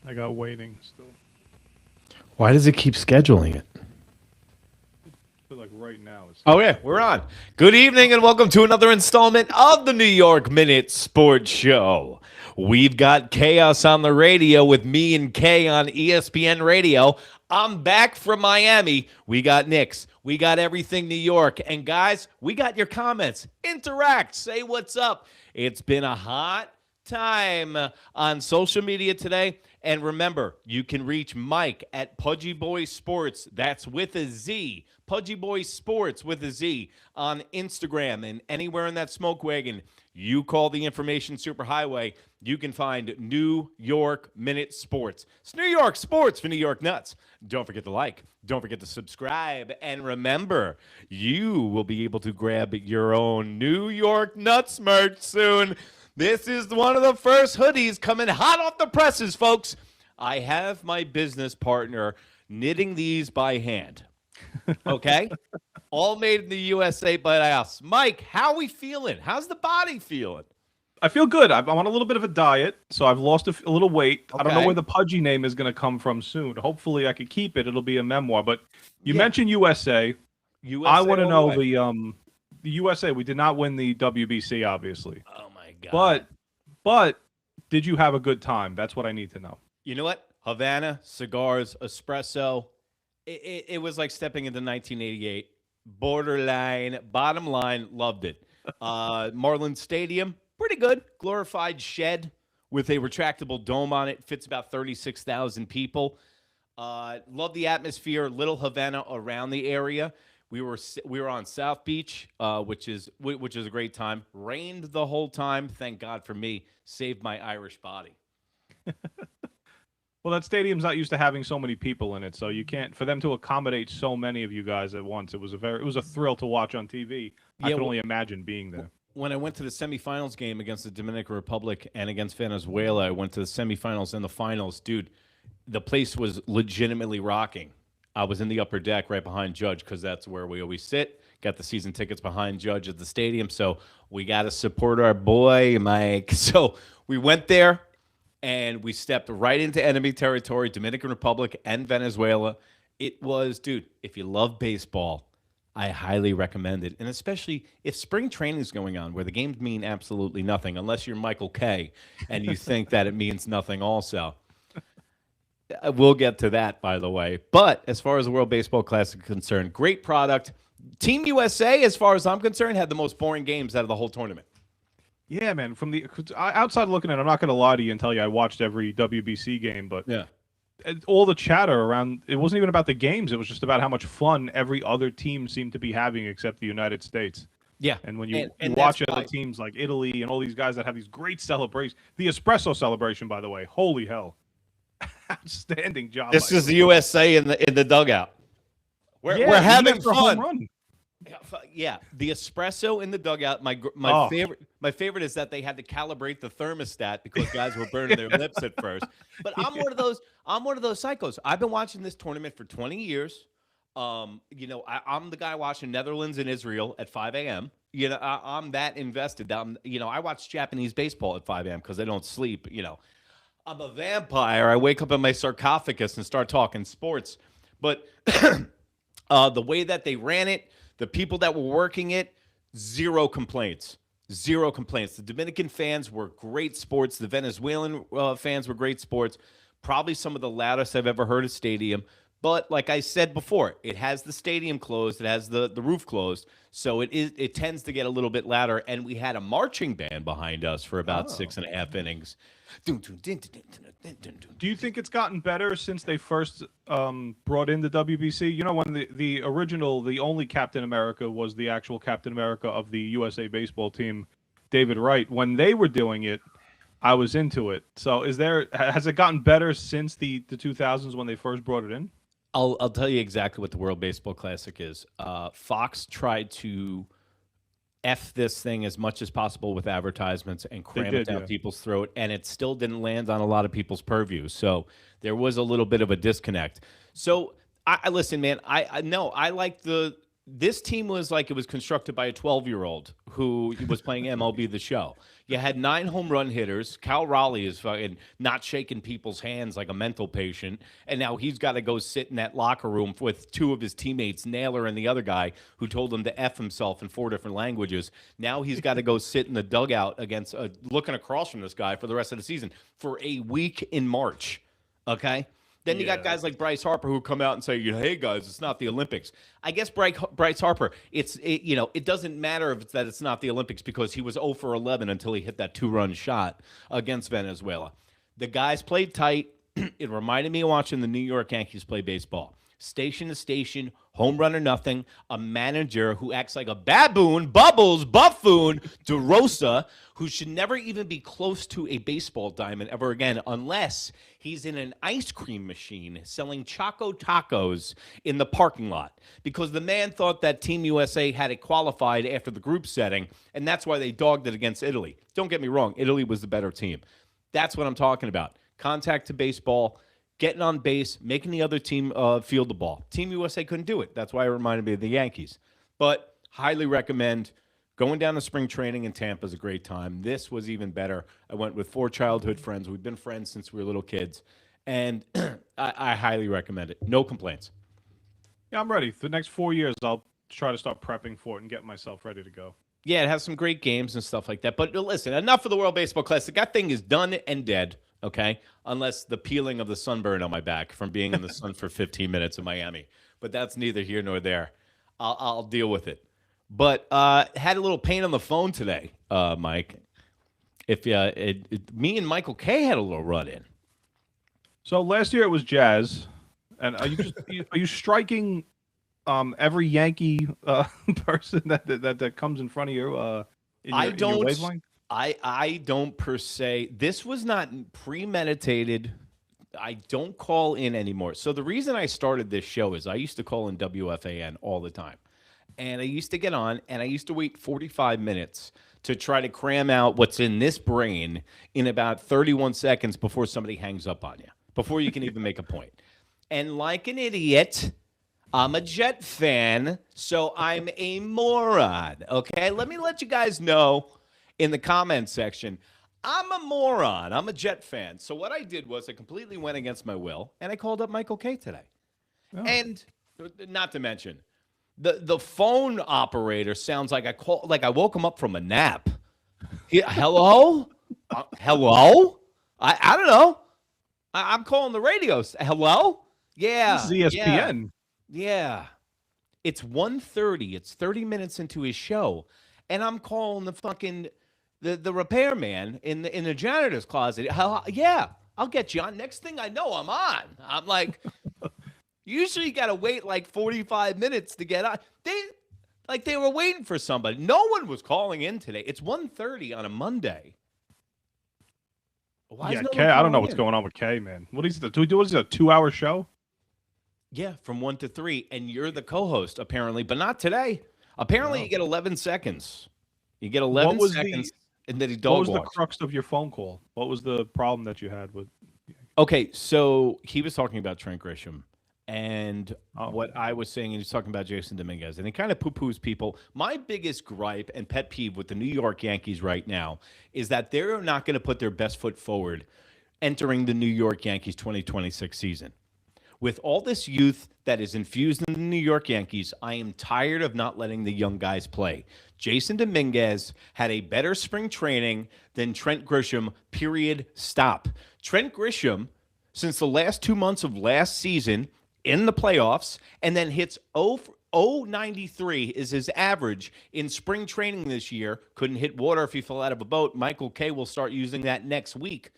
I got waiting still. Why does it keep scheduling it? I feel like right now it's. Oh, yeah, we're on. Good evening and welcome to another installment of the New York Minute Sports Show. We've got chaos on the radio with me and Kay on ESPN Radio. I'm back from Miami. We got Knicks. We got everything New York. And guys, we got your comments. Interact. Say what's up. It's been a hot time on social media today. And remember, you can reach Mike at Pudgy Boy Sports. That's with a Z. Pudgy Boy Sports with a Z on Instagram and anywhere in that smoke wagon. You call the information superhighway, you can find New York Minute Sports. It's New York Sports for New York Nuts. Don't forget to like. Don't forget to subscribe. And remember, you will be able to grab your own New York Nuts merch soon. This is one of the first hoodies coming hot off the presses, folks. I have my business partner knitting these by hand. Okay? All made in the USA by us. Mike, how are we feeling? How's the body feeling? I feel good. I'm on a little bit of a diet, so I've lost a little weight. I don't know Okay. where the Pudgy name is going to come from soon. Hopefully, I could keep it. It'll be a memoir. But you mentioned USA. USA I want to know all the way. the USA. We did not win the WBC, obviously. Oh, my God. But did you have a good time? That's what I need to know. You know what? Havana, cigars, espresso. It was like stepping into 1988. Borderline, bottom line, loved it. Marlins Stadium, pretty good. Glorified shed with a retractable dome on it. Fits about 36,000 people. Love the atmosphere. Little Havana around the area. We were on South Beach, which is a great time. Rained the whole time. Thank God for me. Saved my Irish body. Well, that stadium's not used to having so many people in it, so you can't. For them to accommodate so many of you guys at once, it was a thrill to watch on TV. I Yeah, can only imagine being there. when I went to the semifinals game against the Dominican Republic and against Venezuela, I went to the semifinals and the finals. Dude, the place was legitimately rocking. I was in the upper deck right behind Judge because that's where we always sit. Got the season tickets behind Judge at the stadium, so we got to support our boy, Mike. So we went there, and we stepped right into enemy territory, Dominican Republic and Venezuela. It was, dude, if you love baseball, I highly recommend it. And especially if spring training is going on where the games mean absolutely nothing, unless you're Michael Kay and you think that it means nothing also. We'll get to that, by the way. But as far as the World Baseball Classic is concerned, great product. Team USA, as far as I'm concerned, had the most boring games out of the whole tournament. Yeah, man. From the outside looking in, I'm not going to lie to you and tell you I watched every WBC game, but Yeah. all the chatter around it wasn't even about the games. It was just about how much fun every other team seemed to be having except the United States. Yeah. And when you And watch that's other why- teams like Italy and all these guys that have these great celebrations, the espresso celebration, by the way, holy hell, outstanding job. This by is the USA in the dugout. We're Yeah, having even for a home fun. run. Yeah, the espresso in the dugout. My Oh. favorite is that they had to calibrate the thermostat because guys were burning their lips at first. But I'm one of those. I'm one of those psychos. I've been watching this tournament for 20 years. I'm the guy watching Netherlands and Israel at 5 a.m. I'm that invested. I watch Japanese baseball at 5 a.m. because I don't sleep. I'm a vampire. I wake up in my sarcophagus and start talking sports. But the way that they ran it, the people that were working it, zero complaints. Zero complaints. The Dominican fans were great sports. The Venezuelan fans were great sports. Probably some of the loudest I've ever heard at stadium. But like I said before, it has the stadium closed. It has the roof closed. So it tends to get a little bit louder. And we had a marching band behind us for about 6.5 innings. Do you think it's gotten better since they first brought in the WBC? You know, when the original, the only Captain America was the actual Captain America of the USA baseball team, David Wright. When they were doing it, I was into it. So has it gotten better since the 2000s when they first brought it in? I'll tell you exactly what the World Baseball Classic is. Fox tried to F this thing as much as possible with advertisements and cram it down people's throat, and it still didn't land on a lot of people's purview. So there was a little bit of a disconnect. So I listen, man. I like the this team was like it was constructed by a 12-year-old who was playing MLB The Show. You had 9 home run hitters. Cal Raleigh is fucking not shaking people's hands like a mental patient, and now he's got to go sit in that locker room with 2 of his teammates, Naylor and the other guy who told him to F himself in 4 different languages. Now he's got to go sit in the dugout against looking across from this guy for the rest of the season for a week in March. Okay? Then you got guys like Bryce Harper who come out and say, "Hey guys, it's not the Olympics." I guess Bryce Harper, it doesn't matter if it's not the Olympics because he was 0 for 11 until he hit that 2-run shot against Venezuela. The guys played tight. It reminded me of watching the New York Yankees play baseball. Station to station, home run or nothing, a manager who acts like a baboon, bubbles, buffoon, DeRosa, who should never even be close to a baseball diamond ever again unless he's in an ice cream machine selling Choco Tacos in the parking lot because the man thought that Team USA had it qualified after the group setting, and that's why they dogged it against Italy. Don't get me wrong. Italy was the better team. That's what I'm talking about. Contact to baseball, getting on base, making the other team field the ball. Team USA couldn't do it. That's why it reminded me of the Yankees. But highly recommend going down to spring training in Tampa is a great time. This was even better. I went with 4 childhood friends. We've been friends since we were little kids. And I highly recommend it. No complaints. Yeah, I'm ready. For the next 4 years, I'll try to start prepping for it and get myself ready to go. Yeah, it has some great games and stuff like that. But listen, enough of the World Baseball Classic. That thing is done and dead. Okay, unless the peeling of the sunburn on my back from being in the sun for 15 minutes in Miami. But that's neither here nor there. I'll deal with it. But had a little pain on the phone today, Mike. Me and Michael K had a little run-in. So last year it was Jazz. And are you striking every Yankee person that comes in front of you in your wavelength? I don't per se. This was not premeditated. I don't call in anymore. So the reason I started this show is I used to call in WFAN all the time. And I used to get on and I used to wait 45 minutes to try to cram out what's in this brain in about 31 seconds before somebody hangs up on you, before you can even make a point. And like an idiot, I'm a Jet fan, so I'm a moron. Okay, let me let you guys know in the comments section, I'm a moron. I'm a Jet fan. So what I did was I completely went against my will, and I called up Michael K today. Oh. And not to mention, the phone operator sounds like I woke him up from a nap. Hello? Hello? I don't know. I'm calling the radio. Hello? Yeah. This is ESPN. Yeah. It's 1:30. It's 30 minutes into his show. And I'm calling the fucking the repairman in the janitor's closet. Yeah, I'll get you on. Next thing I know, I'm on. I'm like, usually you got to wait like 45 minutes to get on. They were waiting for somebody. No one was calling in today. It's 1:30 on a Monday. Why is no Kay, I don't know what's going on with Kay, man. What is it? What is it, a 2-hour show? Yeah, from 1 to 3. And you're the co-host, apparently, but not today. Apparently, You get 11 seconds. You get 11 seconds, and then he dog What was walks. the crux of your phone call? What was the problem that you had with? Okay, so he was talking about Trent Grisham, and what I was saying, and he's talking about Jason Dominguez, and he kind of poo-poos people. My biggest gripe and pet peeve with the New York Yankees right now is that they're not going to put their best foot forward entering the New York Yankees 2026 season. With all this youth that is infused in the New York Yankees, I am tired of not letting the young guys play. Jason Dominguez had a better spring training than Trent Grisham, period, stop. Trent Grisham, since the last 2 months of last season in the playoffs, and then hits 0.93 is his average in spring training this year. Couldn't hit water if he fell out of a boat. Michael K will start using that next week.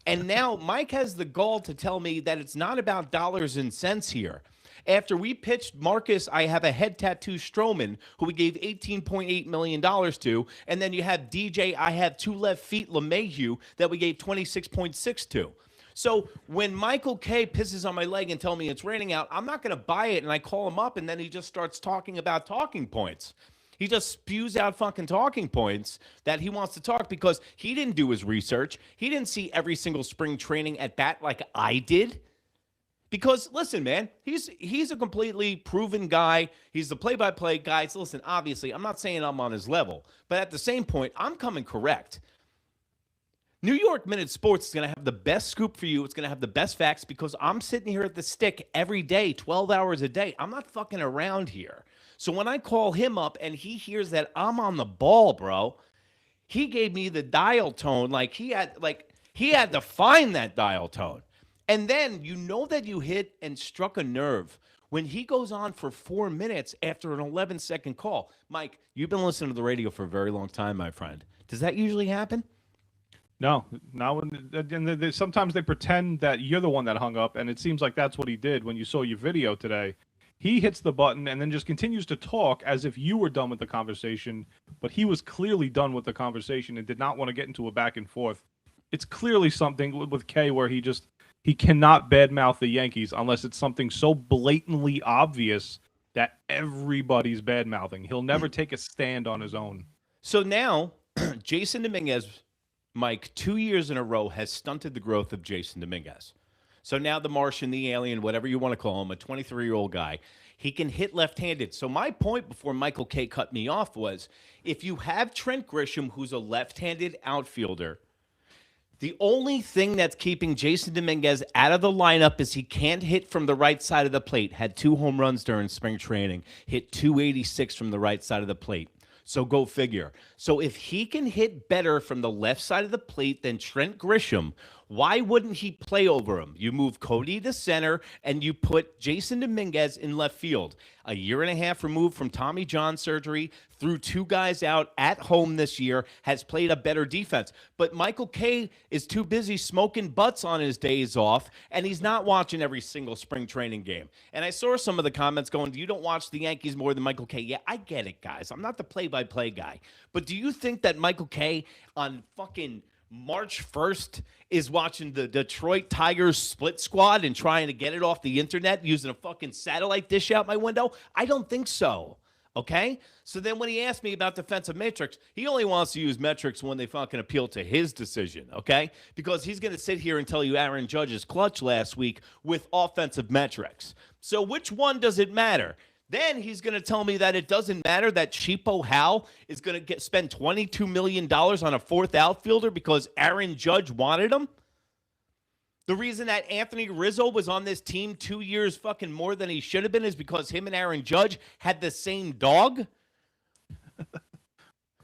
And now Mike has the gall to tell me that it's not about dollars and cents here. After we pitched Marcus, I have a head tattoo Stroman, who we gave $18.8 million to. And then you have DJ, I have 2 left feet, LeMahieu, that we gave $26.6 to. So when Michael K pisses on my leg and tells me it's raining out, I'm not going to buy it. And I call him up, and then he just starts talking about talking points. He just spews out fucking talking points that he wants to talk because he didn't do his research. He didn't see every single spring training at bat like I did. Because listen, man, he's a completely proven guy. He's the play-by-play guy. So listen, obviously, I'm not saying I'm on his level, but at the same point, I'm coming correct. New York Minute Sports is going to have the best scoop for you. It's going to have the best facts because I'm sitting here at the stick every day, 12 hours a day. I'm not fucking around here. So when I call him up and he hears that I'm on the ball, bro, he gave me the dial tone like he had to find that dial tone. And then you know that you hit and struck a nerve when he goes on for 4 minutes after an 11-second call. Mike, you've been listening to the radio for a very long time, my friend. Does that usually happen? No. And sometimes they pretend that you're the one that hung up, and it seems like that's what he did when you saw your video today. He hits the button and then just continues to talk as if you were done with the conversation, but he was clearly done with the conversation and did not want to get into a back and forth. It's clearly something with Kay where he cannot badmouth the Yankees unless it's something so blatantly obvious that everybody's badmouthing. He'll never take a stand on his own. So now, Jason Dominguez, Mike, 2 years in a row has stunted the growth of Jason Dominguez. So now the Martian, the alien, whatever you want to call him, a 23-year-old guy, he can hit left-handed. So my point before Michael Kay cut me off was, if you have Trent Grisham, who's a left-handed outfielder, the only thing that's keeping Jason Dominguez out of the lineup is he can't hit from the right side of the plate. Had 2 home runs during spring training. Hit 286 from the right side of the plate. So go figure. So if he can hit better from the left side of the plate than Trent Grisham, why wouldn't he play over him? You move Cody to center and you put Jason Dominguez in left field. A year and a half removed from Tommy John surgery, threw 2 guys out at home this year, has played a better defense. But Michael Kay is too busy smoking butts on his days off, and he's not watching every single spring training game. And I saw some of the comments going, you don't watch the Yankees more than Michael Kay. Yeah, I get it, guys. I'm not the play-by-play guy. But do you think that Michael Kay on fucking March 1st is watching the Detroit Tigers split squad and trying to get it off the internet using a fucking satellite dish out my window? I don't think so. Okay? So then when he asked me about defensive metrics, he only wants to use metrics when they fucking appeal to his decision, okay? Because he's going to sit here and tell you Aaron Judge's clutch last week with offensive metrics. So which one does it matter? Then he's going to tell me that it doesn't matter that Cheapo Hal is going to spend $22 million on a 4th outfielder because Aaron Judge wanted him? The reason that Anthony Rizzo was on this team 2 years fucking more than he should have been is because him and Aaron Judge had the same dog?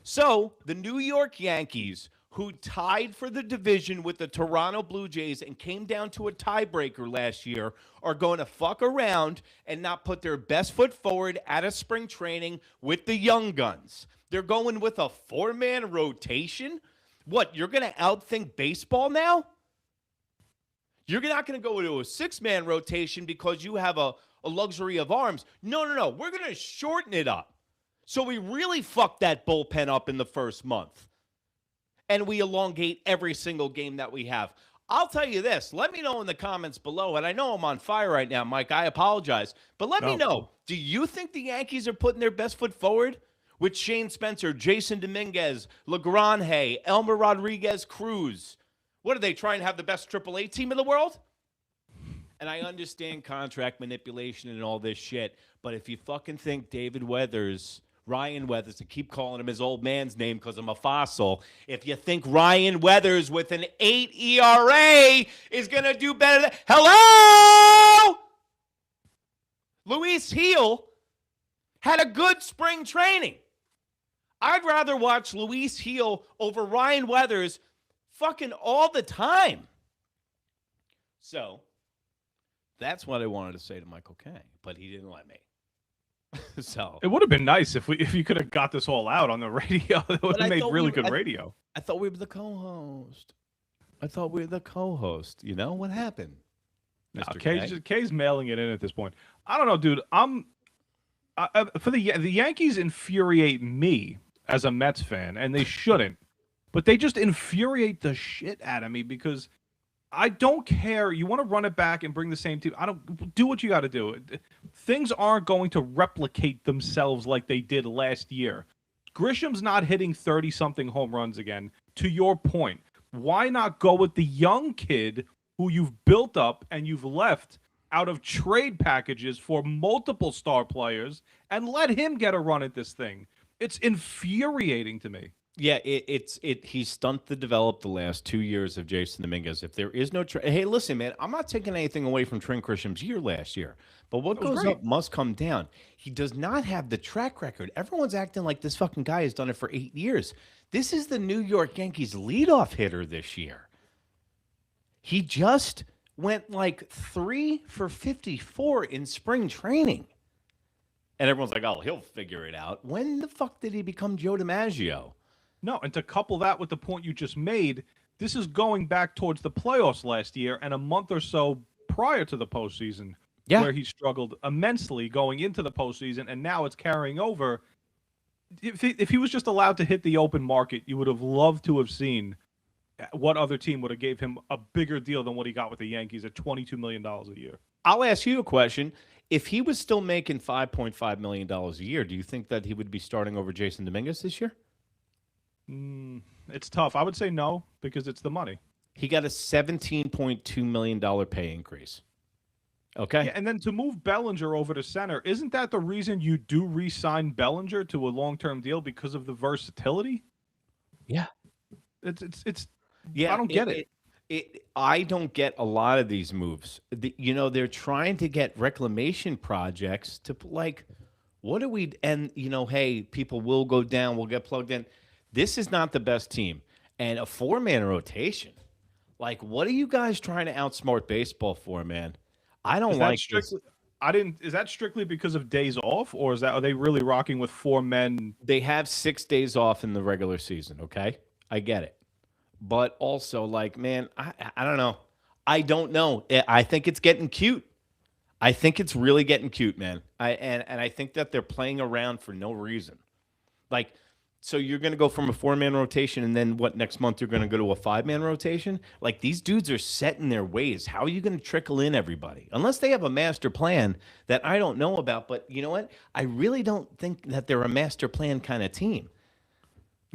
So the New York Yankees, who tied for the division with the Toronto Blue Jays and came down to a tiebreaker last year, are going to fuck around and not put their best foot forward at a spring training with the young guns. They're going with a 4-man rotation? What, you're going to outthink baseball now? You're not going to go into a 6-man rotation because you have a luxury of arms. No. We're going to shorten it up. So we really fuck that bullpen up in the first month. And we elongate every single game that we have. I'll tell you this. Let me know in the comments below. And I know I'm on fire right now, Mike. I apologize. But let me know. Do you think the Yankees are putting their best foot forward? With Shane Spencer, Jason Dominguez, LeGrand, Elmer Rodriguez, Cruz. What are they trying to have the best AAA team in the world? And I understand contract manipulation and all this shit, but if you fucking think Ryan Weathers, to keep calling him his old man's name because I'm a fossil, if you think Ryan Weathers with an 8 ERA is going to do better than... Hello? Luis Heel had a good spring training. I'd rather watch Luis Heel over Ryan Weathers fucking all the time. So, that's what I wanted to say to Michael Kay, but he didn't let me. So it would have been nice if you could have got this all out on the radio. It would have made really good radio. I thought we were the co-host. You know what happened? Mr. Kay's mailing it in at this point. I don't know, dude. For the Yankees infuriate me as a Mets fan, and they shouldn't. But they just infuriate the shit out of me because I don't care. You want to run it back and bring the same team. I don't do what you got to do. Things aren't going to replicate themselves like they did last year. Grisham's not hitting 30-something home runs again. To your point, why not go with the young kid who you've built up and you've left out of trade packages for multiple star players and let him get a run at this thing. It's infuriating to me. Yeah, he's stunted the develop the last 2 years of Jason Dominguez. If there is no hey, listen, man, I'm not taking anything away from Trent Grisham's year last year, but what goes up must come down. He does not have the track record. Everyone's acting like this fucking guy has done it for 8 years. This is the New York Yankees leadoff hitter this year. He just went like 3 for 54 in spring training. And everyone's like, oh, he'll figure it out. When the fuck did he become Joe DiMaggio? No, and to couple that with the point you just made, this is going back towards the playoffs last year and a month or so prior to the postseason, where he struggled immensely going into the postseason, and now it's carrying over. If he was just allowed to hit the open market, you would have loved to have seen what other team would have gave him a bigger deal than what he got with the Yankees at $22 million a year. I'll ask you a question. If he was still making $5.5 million a year, do you think that he would be starting over Jason Dominguez this year? It's tough. I would say no, because it's the money. He got a $17.2 million pay increase. Okay. Yeah, and then to move Bellinger over to center, isn't that the reason you do re-sign Bellinger to a long-term deal, because of the versatility? Yeah. It's yeah, I don't get it. I don't get a lot of these moves. They're trying to get reclamation projects to, like, what do we, and, hey, people will go down, we'll get plugged in. This is not the best team. And a 4-man rotation. Like, what are you guys trying to outsmart baseball for, man? I don't like this. Is that strictly because of days off, or are they really rocking with 4 men? They have 6 days off in the regular season, okay? I get it. But also, like, man, I don't know. I don't know. I think it's getting cute. I think it's really getting cute, man. And I think that they're playing around for no reason. Like, so you're going to go from a 4-man rotation, and then what, next month you're going to go to a 5-man rotation? Like, these dudes are set in their ways. How are you going to trickle in everybody? Unless they have a master plan that I don't know about. But you know what? I really don't think that they're a master plan kind of team.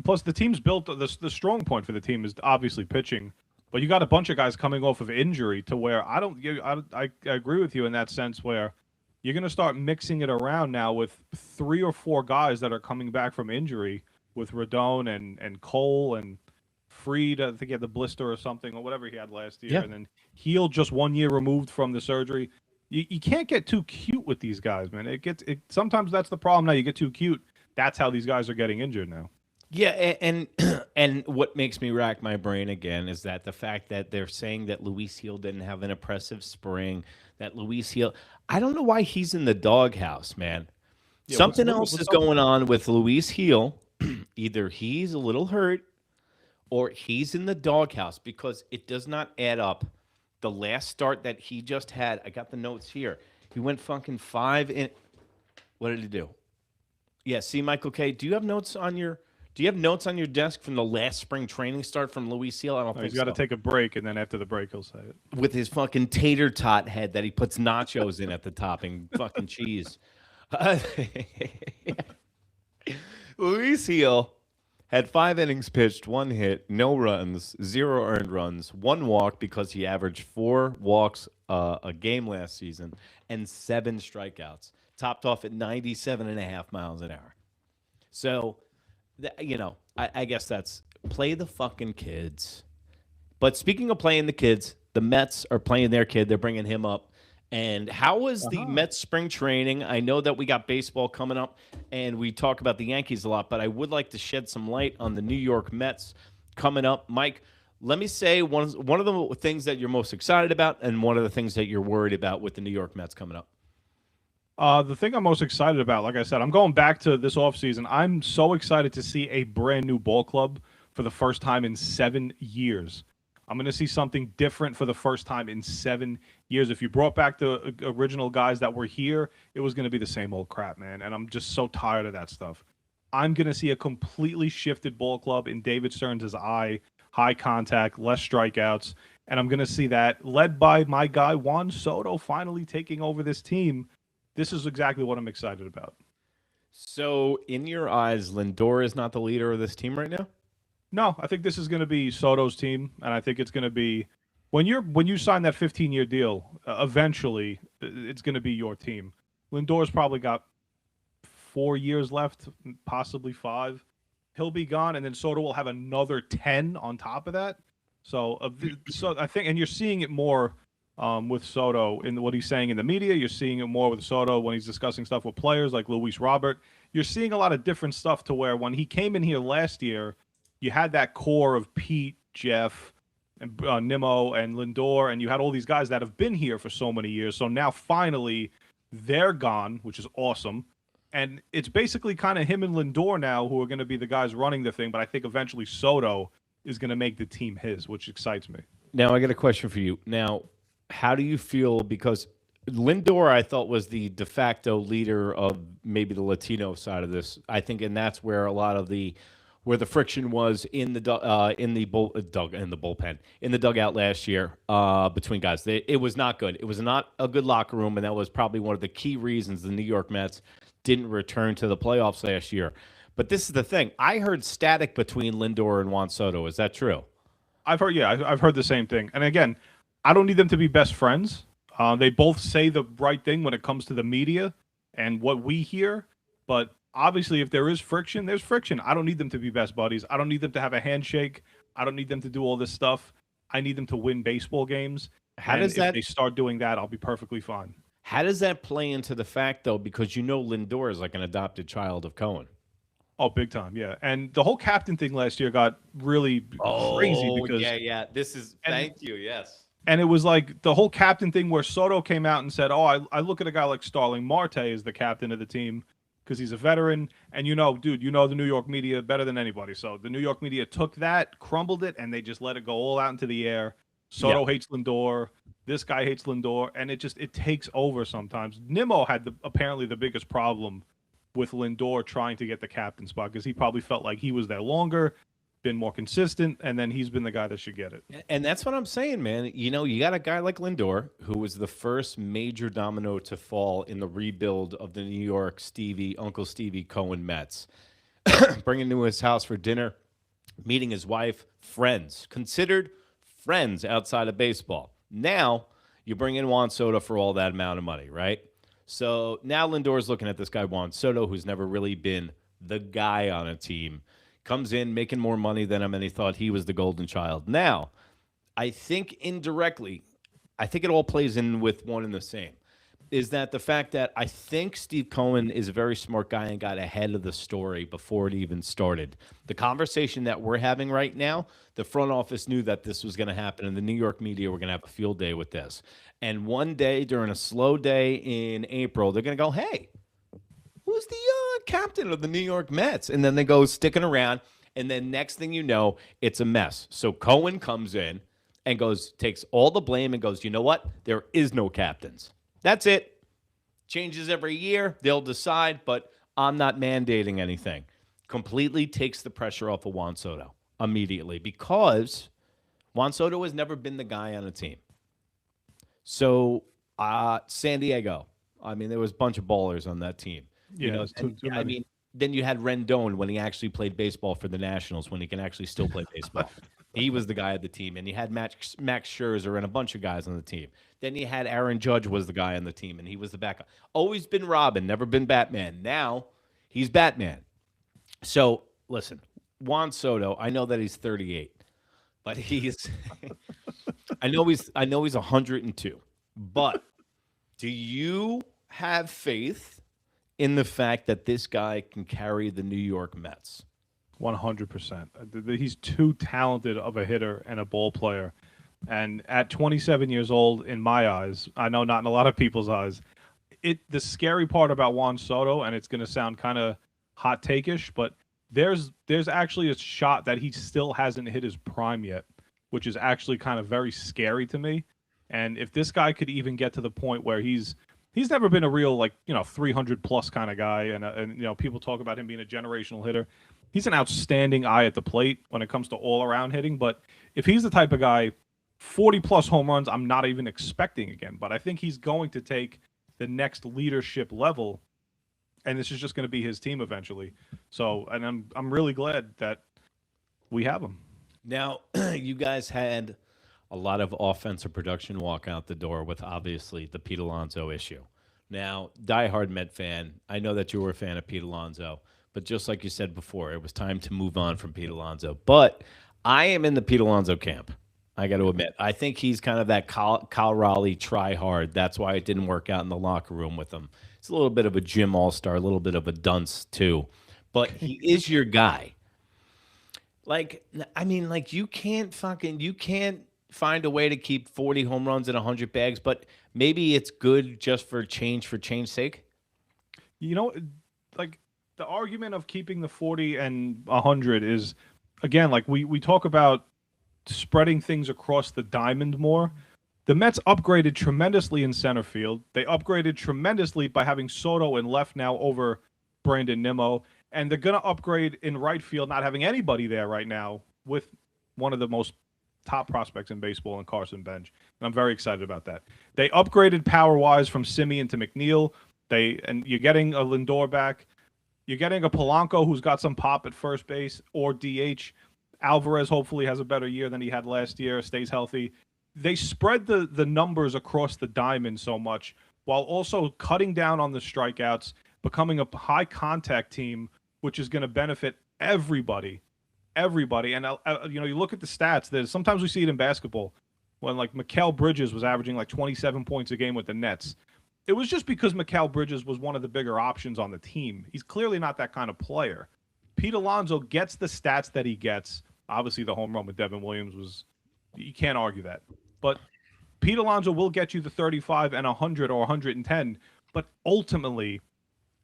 Plus, the team's built. The strong point for the team is obviously pitching, but you got a bunch of guys coming off of injury to where I agree with you in that sense, where you're going to start mixing it around now with 3 or 4 guys that are coming back from injury, with Rodon and Cole and Fried. I think he had the blister or something, or whatever he had last year, and then Heel just 1 year removed from the surgery. You can't get too cute with these guys, man. Sometimes that's the problem. Now you get too cute. That's how these guys are getting injured now. Yeah, and what makes me rack my brain again is that the fact that they're saying that Luis Heel didn't have an impressive spring, that Luis Heel, I don't know why he's in the doghouse, man. Yeah, Something else is going on with Luis Heel. Either he's a little hurt or he's in the doghouse, because it does not add up. The last start that he just had, I got the notes here. He went fucking 5 in. What did he do? Yeah, see, Michael K., do you have notes on your desk from the last spring training start from Luis Heel? I don't think so. He's got to take a break, and then after the break, he'll say it. With his fucking tater tot head that he puts nachos in at the topping, fucking cheese. Luis Heel had 5 innings pitched, 1 hit, no runs, 0 earned runs, 1 walk because he averaged 4 walks a game last season, and 7 strikeouts, topped off at 97.5 miles an hour. So, I guess that's play the fucking kids. But speaking of playing the kids, the Mets are playing their kid. They're bringing him up. And how was the Mets spring training? I know that we got baseball coming up, and we talk about the Yankees a lot, but I would like to shed some light on the New York Mets coming up. Mike, let me say one of the things that you're most excited about and one of the things that you're worried about with the New York Mets coming up. The thing I'm most excited about, like I said, I'm going back to this offseason. I'm so excited to see a brand new ball club for the first time in 7 years. I'm going to see something different for the first time in 7 years. If you brought back the original guys that were here, it was going to be the same old crap, man. And I'm just so tired of that stuff. I'm going to see a completely shifted ball club in David Stearns' eye, high contact, less strikeouts. And I'm going to see that led by my guy, Juan Soto, finally taking over this team. This is exactly what I'm excited about. So in your eyes, Lindor is not the leader of this team right now? No, I think this is going to be Soto's team, and I think it's going to be when you sign that 15-year deal, eventually it's going to be your team. Lindor's probably got 4 years left, possibly 5. He'll be gone, and then Soto will have another 10 on top of that. So I think, and you're seeing it more with Soto in what he's saying in the media. You're seeing it more with Soto when he's discussing stuff with players like Luis Robert. You're seeing a lot of different stuff to where when he came in here last year, you had that core of Pete, Jeff, and Nimmo and Lindor, and you had all these guys that have been here for so many years. So now finally they're gone, which is awesome. And it's basically kind of him and Lindor now who are going to be the guys running the thing. But I think eventually Soto is going to make the team his, which excites me. Now, I got a question for you. Now, how do you feel? Because Lindor, I thought, was the de facto leader of maybe the Latino side of this. I think, and that's where a lot of where the friction was in the bullpen, in the dugout last year between guys. It was not good. It was not a good locker room, and that was probably one of the key reasons the New York Mets didn't return to the playoffs last year. But this is the thing. I heard static between Lindor and Juan Soto. Is that true? I've heard the same thing. And again, I don't need them to be best friends. They both say the right thing when it comes to the media and what we hear. But obviously, if there is friction, there's friction. I don't need them to be best buddies. I don't need them to have a handshake. I don't need them to do all this stuff. I need them to win baseball games. If they start doing that, I'll be perfectly fine. How does that play into the fact, though? Because Lindor is like an adopted child of Cohen. Oh, big time, yeah. And the whole captain thing last year got really crazy because thank you, yes. And it was like the whole captain thing where Soto came out and said, I look at a guy like Starling Marte as the captain of the team because he's a veteran. And dude, the New York media better than anybody. So the New York media took that, crumbled it, and they just let it go all out into the air. Soto hates Lindor. This guy hates Lindor. And it takes over sometimes. Nimmo had apparently the biggest problem with Lindor trying to get the captain spot because he probably felt like he was there longer, been more consistent, and then he's been the guy that should get it. And that's what I'm saying, man. You got a guy like Lindor, who was the first major domino to fall in the rebuild of the New York Uncle Stevie Cohen Mets. Bringing him to his house for dinner, meeting his wife, friends, considered friends outside of baseball. Now, you bring in Juan Soto for all that amount of money, right? So now Lindor's looking at this guy, Juan Soto, who's never really been the guy on a team. Comes in making more money than him, and he thought he was the golden child. Now, I think indirectly, I think it all plays in with one and the same, is that the fact that I think Steve Cohen is a very smart guy and got ahead of the story before it even started. The conversation that we're having right now, the front office knew that this was going to happen, and the New York media were going to have a field day with this. And one day during a slow day in April, they're going to go, hey, who's the captain of the New York Mets? And then they go sticking around, and then next thing you know, it's a mess. So Cohen comes in and takes all the blame and goes, you know what? There is no captains. That's it. Changes every year. They'll decide, but I'm not mandating anything. Completely takes the pressure off of Juan Soto immediately because Juan Soto has never been the guy on a team. So San Diego, I mean, there was a bunch of ballers on that team. Yeah, I mean, then you had Rendon when he actually played baseball for the Nationals, when he can actually still play baseball. He was the guy of the team. And you had Max Scherzer and a bunch of guys on the team. Then you had Aaron Judge was the guy on the team, and he was the backup. Always been Robin, never been Batman. Now he's Batman. So, listen, Juan Soto, I know that he's 38, but he's I know he's 102. But do you have faith in the fact that this guy can carry the New York Mets? 100%. He's too talented of a hitter and a ball player. And at 27 years old, in my eyes, I know not in a lot of people's eyes, the scary part about Juan Soto, and it's going to sound kind of hot take-ish, but there's actually a shot that he still hasn't hit his prime yet, which is actually kind of very scary to me. And if this guy could even get to the point where he's never been a real 300 plus kind of guy, and people talk about him being a generational hitter. He's an outstanding eye at the plate when it comes to all around hitting. But if he's the type of guy, 40 plus home runs, I'm not even expecting again. But I think he's going to take the next leadership level, and this is just going to be his team eventually. So, and I'm really glad that we have him. Now, you guys had a lot of offensive production walk out the door with obviously the Pete Alonso issue. Now, diehard Met fan, I know that you were a fan of Pete Alonso, but just like you said before, it was time to move on from Pete Alonso. But I am in the Pete Alonso camp. I got to admit, I think he's kind of that Kyle Raleigh try hard. That's why it didn't work out in the locker room with him. He's a little bit of a gym all-star, a little bit of a dunce too, but he is your guy. Like, I mean, like you can't find a way to keep 40 home runs and 100 bags, but maybe it's good just for change sake. You know, like the argument of keeping the 40 and 100 is, again, like we talk about spreading things across the diamond more. The Mets upgraded tremendously in center field. They upgraded tremendously by having Soto in left now over Brandon Nimmo. And they're going to upgrade in right field, not having anybody there right now, with one of the most top prospects in baseball in Carson Bench. And I'm very excited about that. They upgraded power-wise from Simeon to McNeil. And you're getting a Lindor back. You're getting a Polanco who's got some pop at first base or DH. Alvarez hopefully has a better year than he had last year, stays healthy. They spread the numbers across the diamond so much while also cutting down on the strikeouts, becoming a high-contact team, which is going to benefit everybody. And, you look at the stats. Sometimes we see it in basketball when, like, Mikal Bridges was averaging, like, 27 points a game with the Nets. It was just because Mikal Bridges was one of the bigger options on the team. He's clearly not that kind of player. Pete Alonso gets the stats that he gets. Obviously, the home run with Devin Williams you can't argue that. But Pete Alonso will get you the 35 and 100 or 110. But ultimately,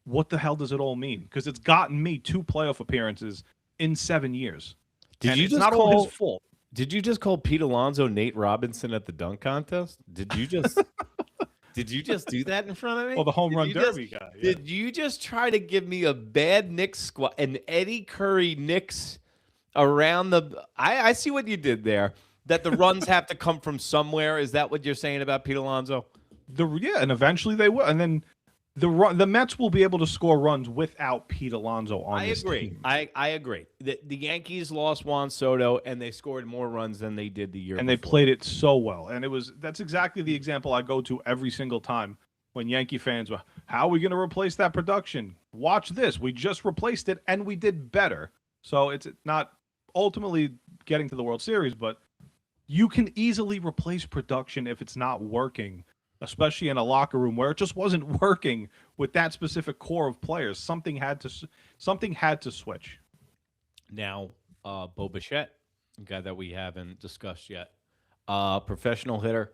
what the hell does it all mean? Because it's gotten me 2 playoff appearances in 7 years. It's not all his fault. Did you just call Pete Alonso Nate Robinson at the dunk contest? Did you just did you just do that in front of me? Oh, the home run derby guy. Yeah. Did you just try to give me a bad Knicks squad, an Eddie Curry Knicks around the? I see what you did there. That the runs have to come from somewhere. Is that what you're saying about Pete Alonso? And eventually they will, and then the Mets will be able to score runs without Pete Alonso on this team. I agree. The Yankees lost Juan Soto, and they scored more runs than they did the year and before. They played it so well. And that's exactly the example I go to every single time when Yankee fans were, how are we going to replace that production? Watch this. We just replaced it, and we did better. So it's not ultimately getting to the World Series, but you can easily replace production if it's not working, especially in a locker room where it just wasn't working with that specific core of players. Something had to switch. Now, Bo Bichette, a guy that we haven't discussed yet, professional hitter,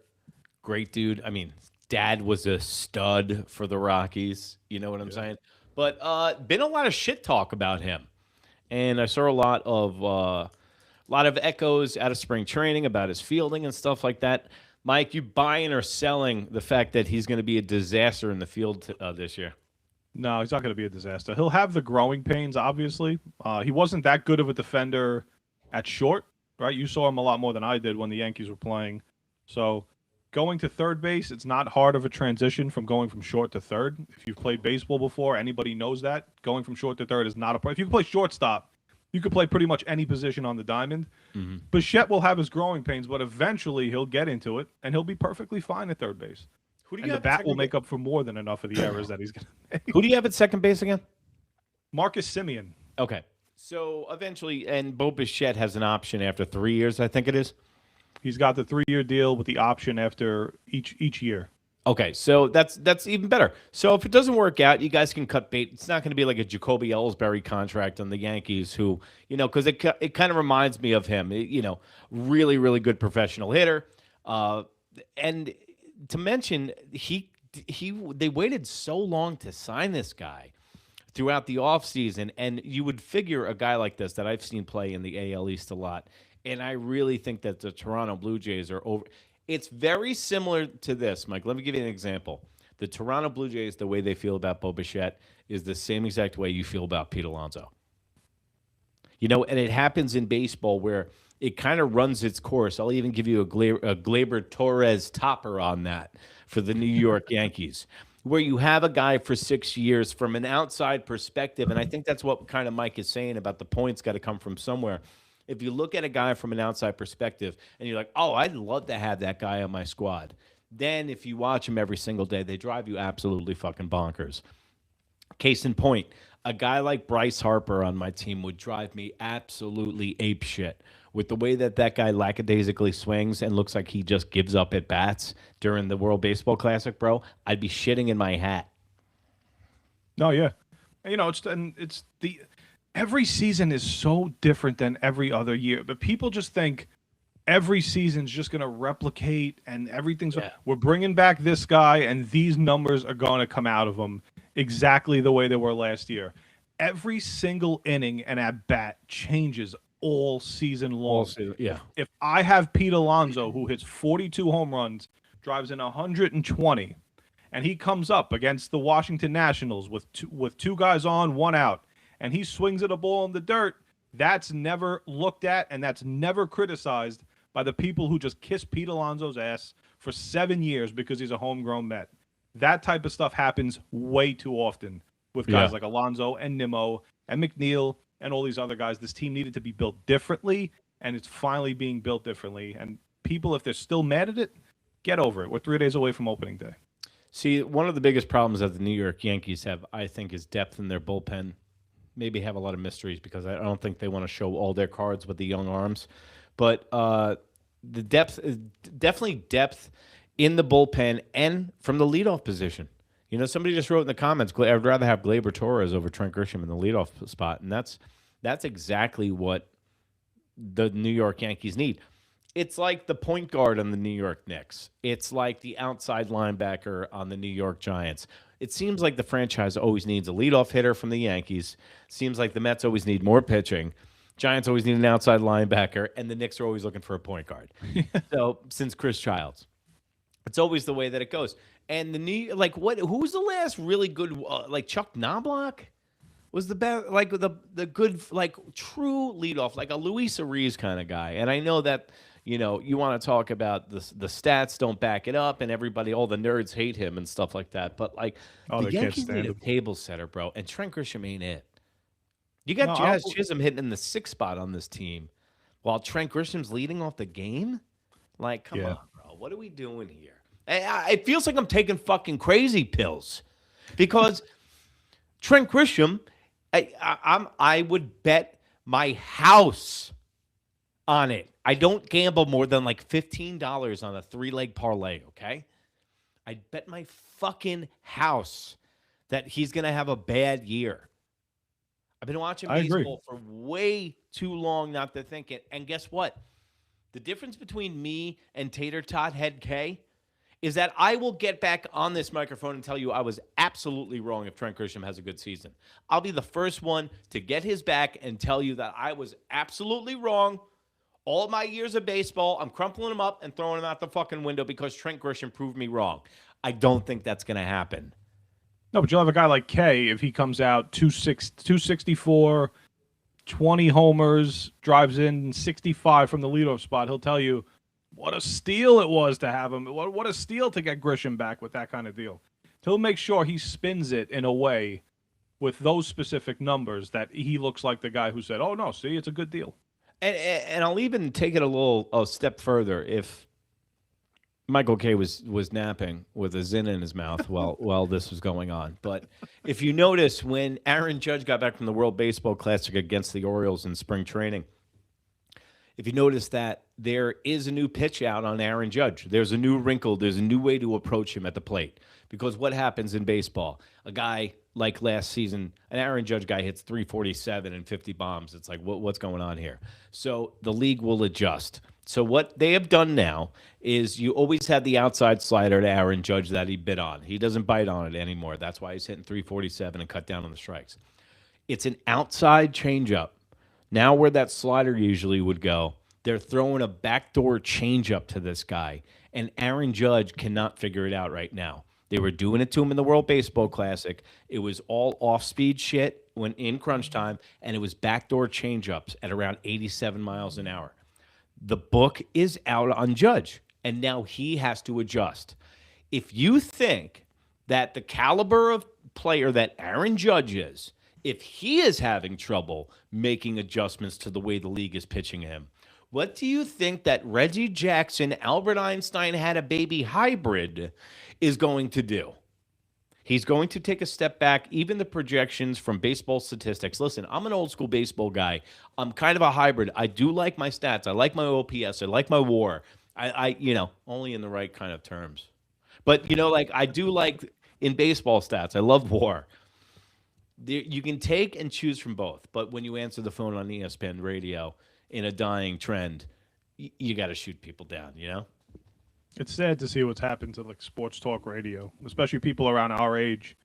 great dude. I mean, dad was a stud for the Rockies. You know what I'm saying? But been a lot of shit talk about him, and I saw a lot of echoes out of spring training about his fielding and stuff like that. Mike, you buying or selling the fact that he's going to be a disaster in the field this year? No, he's not going to be a disaster. He'll have the growing pains, obviously. He wasn't that good of a defender at short, right? You saw him a lot more than I did when the Yankees were playing. So going to third base, it's not hard of a transition from going from short to third. If you've played baseball before, anybody knows that. Going from short to third is not a problem. If you can play shortstop, you could play pretty much any position on the diamond. Mm-hmm. Bichette will have his growing pains, but eventually he'll get into it, and he'll be perfectly fine at third base. And the bat will make up for more than enough of the errors that he's going to make. Who do you have at second base again? Marcus Simeon. Okay. So eventually, and Bo Bichette has an option after 3 years, I think it is. He's got the 3-year deal with the option after each year. Okay, so that's even better. So if it doesn't work out, you guys can cut bait. It's not going to be like a Jacoby Ellsbury contract on the Yankees, who, because it kind of reminds me of him. Really, really good professional hitter. And to mention, they waited so long to sign this guy throughout the offseason, and you would figure a guy like this that I've seen play in the AL East a lot, and I really think that the Toronto Blue Jays are over. It's very similar to this, Mike. Let me give you an example. The Toronto Blue Jays, the way they feel about Bo Bichette is the same exact way you feel about Pete Alonso. And it happens in baseball where it kind of runs its course. I'll even give you a Gleyber Torres topper on that for the New York Yankees, where you have a guy for 6 years from an outside perspective, and I think that's what kind of Mike is saying about the points got to come from somewhere. if you look at a guy from an outside perspective and you're like, oh, I'd love to have that guy on my squad. Then if you watch him every single day, they drive you absolutely fucking bonkers. Case in point, a guy like Bryce Harper on my team would drive me absolutely apeshit. With the way that guy lackadaisically swings and looks like he just gives up at bats during the World Baseball Classic, bro, I'd be shitting in my hat. No, yeah. Every season is so different than every other year. But people just think every season's just going to replicate and everything's we're bringing back this guy and these numbers are going to come out of him exactly the way they were last year. Every single inning and at bat changes all season long. If I have Pete Alonso, who hits 42 home runs, drives in 120, and he comes up against the Washington Nationals with two guys on, one out, and he swings at a ball in the dirt, that's never looked at and that's never criticized by the people who just kiss Pete Alonso's ass for 7 years because he's a homegrown Met. That type of stuff happens way too often with guys like Alonso and Nimmo and McNeil and all these other guys. This team needed to be built differently, and it's finally being built differently. And people, if they're still mad at it, get over it. We're 3 days away from opening day. See, one of the biggest problems that the New York Yankees have, I think, is depth in their bullpen. Maybe have a lot of mysteries because I don't think they want to show all their cards with the young arms. But the depth is definitely depth in the bullpen and from the leadoff position. You know, somebody just wrote in the comments, I'd rather have Gleyber Torres over Trent Grisham in the leadoff spot. And that's exactly what the New York Yankees need. It's like the point guard on the New York Knicks. It's like the outside linebacker on the New York Giants. It seems like the franchise always needs a leadoff hitter from the Yankees. Seems like the Mets always need more pitching. Giants always need an outside linebacker, and the Knicks are always looking for a point guard. So since Chris Childs, it's always the way that it goes. And who was the last really good like Chuck Knobloch was the best, like the good, like true leadoff, like a Luis Ariz kind of guy. And I know that, you know, you want to talk about the stats don't back it up, and everybody, all the nerds hate him and stuff like that. But like the Yankees need a table setter, bro, and Trent Grisham ain't it. You got Jazz Chisholm hitting in the 6th spot on this team, while Trent Grisham's leading off the game. Like, come on, bro, what are we doing here? It feels like I'm taking fucking crazy pills, because Trent Grisham, I would bet my house on it. I don't gamble more than like $15 on a 3-leg parlay, okay? I'd bet my fucking house that he's going to have a bad year. I've been watching baseball for way too long not to think it. And guess what? The difference between me and Tater Tot Head K is that I will get back on this microphone and tell you I was absolutely wrong if Trent Grisham has a good season. I'll be the first one to get his back and tell you that I was absolutely wrong. All my years of baseball, I'm crumpling them up and throwing them out the fucking window because Trent Grisham proved me wrong. I don't think that's going to happen. No, but you'll have a guy like Kay, if he comes out 264, 20 homers, drives in 65 from the leadoff spot, he'll tell you what a steal it was to have him. What a steal to get Grisham back with that kind of deal. He'll make sure he spins it in a way with those specific numbers that he looks like the guy who said, oh, no, see, it's a good deal. And I'll even take it a step further. If Michael Kay was napping with a Zin in his mouth while this was going on. But if you notice, when Aaron Judge got back from the World Baseball Classic against the Orioles in spring training, if you notice that there is a new pitch out on Aaron Judge, there's a new wrinkle, there's a new way to approach him at the plate. Because what happens in baseball? A guy like last season, an Aaron Judge guy hits 347 and 50 bombs. It's like, what's going on here? So the league will adjust. So what they have done now is you always had the outside slider to Aaron Judge that he bit on. He doesn't bite on it anymore. That's why he's hitting 347 and cut down on the strikes. It's an outside changeup. Now where that slider usually would go, they're throwing a backdoor changeup to this guy, and Aaron Judge cannot figure it out right now. They were doing it to him in the World Baseball Classic. It was all off-speed shit when in crunch time, and it was backdoor changeups at around 87 miles an hour. The book is out on Judge, and now he has to adjust. If you think that the caliber of player that Aaron Judge is if he is having trouble making adjustments to the way the league is pitching him, what do you think that Reggie Jackson, Albert Einstein had a baby hybrid is going to do? He's going to take a step back. Even the projections from baseball statistics. Listen, I'm an old school baseball guy. I'm kind of a hybrid. I do like my stats. I like my OPS. I like my WAR. I only in the right kind of terms. But, like I do like in baseball stats. I love WAR. You can take and choose from both. But when you answer the phone on ESPN radio in a dying trend, you got to shoot people down, It's sad to see what's happened to like sports talk radio, especially people around our age,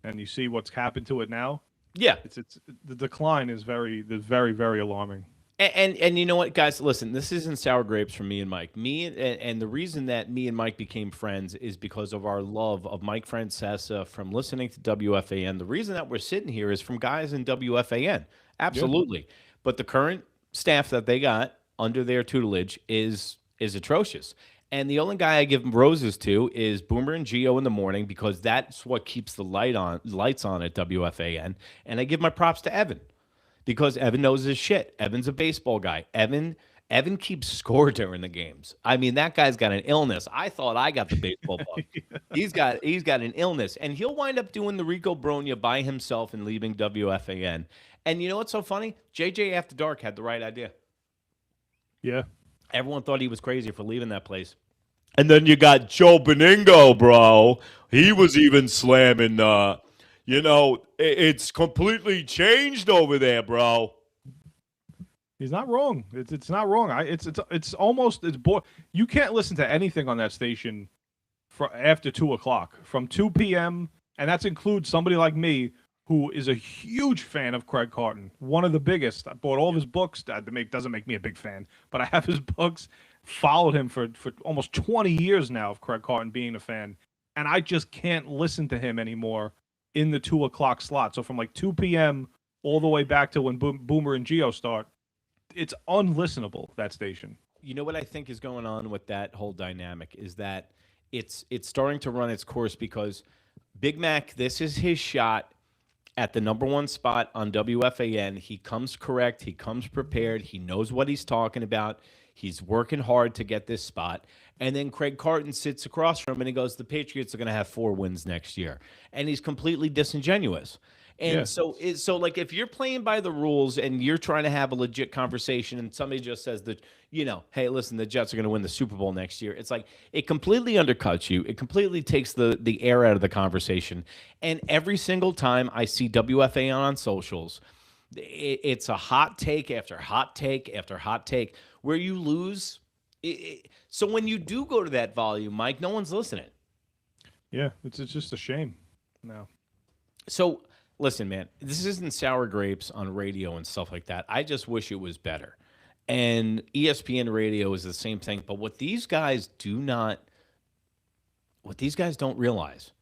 and you see what's happened to it now. Yeah, it's the decline is very, very alarming. And you know what, guys? Listen, this isn't sour grapes from me and Mike. And the reason that me and Mike became friends is because of our love of Mike Francesa from listening to WFAN. The reason that we're sitting here is from guys in WFAN. Absolutely. Yeah. But the current staff that they got under their tutelage is atrocious. And the only guy I give roses to is Boomer and Gio in the morning because that's what keeps the lights on at WFAN. And I give my props to Evan because Evan knows his shit. Evan's a baseball guy. Evan keeps score during the games. I mean, that guy's got an illness. I thought I got the baseball bug. He's got an illness. And he'll wind up doing the Rico Bronya by himself and leaving WFAN. And you know what's so funny? JJ After Dark had the right idea. Yeah. Everyone thought he was crazy for leaving that place. And then you got Joe Beningo, bro. He was even slamming, it's completely changed over there, bro. He's not wrong. It's not wrong. It's almost you can't listen to anything on that station after 2:00 from 2 p.m. and that includes somebody like me who is a huge fan of Craig Carton, one of the biggest. I bought all of his books. That doesn't make me a big fan, but I have his books. Followed him for almost 20 years now of Craig Carton being a fan, and I just can't listen to him anymore in the 2:00 slot. So from like 2 p.m. all the way back to when Boomer and Gio start, it's unlistenable, that station. You know what I think is going on with that whole dynamic is that it's starting to run its course because Big Mac, this is his shot at the number one spot on WFAN. He comes correct. He comes prepared. He knows what he's talking about. He's working hard to get this spot. And then Craig Carton sits across from him and he goes, the Patriots are going to have 4 wins next year. And he's completely disingenuous. And so like if you're playing by the rules and you're trying to have a legit conversation and somebody just says that, hey, listen, the Jets are going to win the Super Bowl next year. It's like it completely undercuts you. It completely takes the air out of the conversation. And every single time I see WFAN on socials, it's a hot take after hot take after hot take where you lose. So when you do go to that volume, Mike, no one's listening. Yeah, it's just a shame. No. So listen, man, this isn't sour grapes on radio and stuff like that. I just wish it was better. And ESPN radio is the same thing. But what these guys don't realize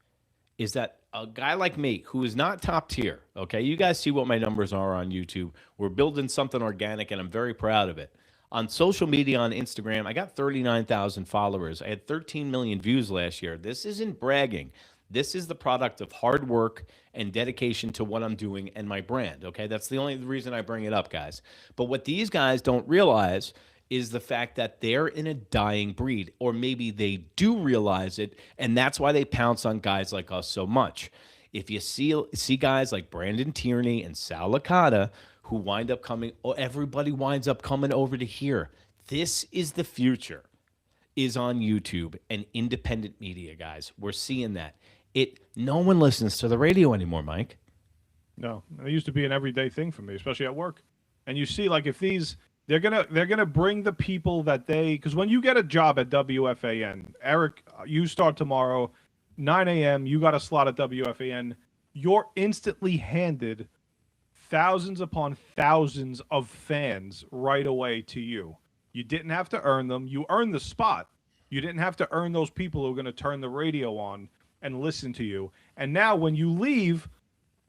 is that a guy like me who is not top tier, okay, you guys see what my numbers are on YouTube. We're building something organic, and I'm very proud of it. On social media, on Instagram, I got 39,000 followers. I had 13 million views last year. This isn't bragging. This is the product of hard work and dedication to what I'm doing and my brand, okay? That's the only reason I bring it up, guys. But what these guys don't realize is the fact that they're in a dying breed, or maybe they do realize it, and that's why they pounce on guys like us so much. If you see guys like Brandon Tierney and Sal Licata who wind up coming, or everybody winds up coming over to here, this is the future, is on YouTube and independent media, guys. We're seeing that. No one listens to the radio anymore, Mike. No, it used to be an everyday thing for me, especially at work. And you see, like, if they're gonna bring the people that because when you get a job at WFAN, Erik, you start tomorrow, 9 a.m. You got a slot at WFAN. You're instantly handed thousands upon thousands of fans right away to you. You didn't have to earn them. You earned the spot. You didn't have to earn those people who are going to turn the radio on and listen to you. And now when you leave,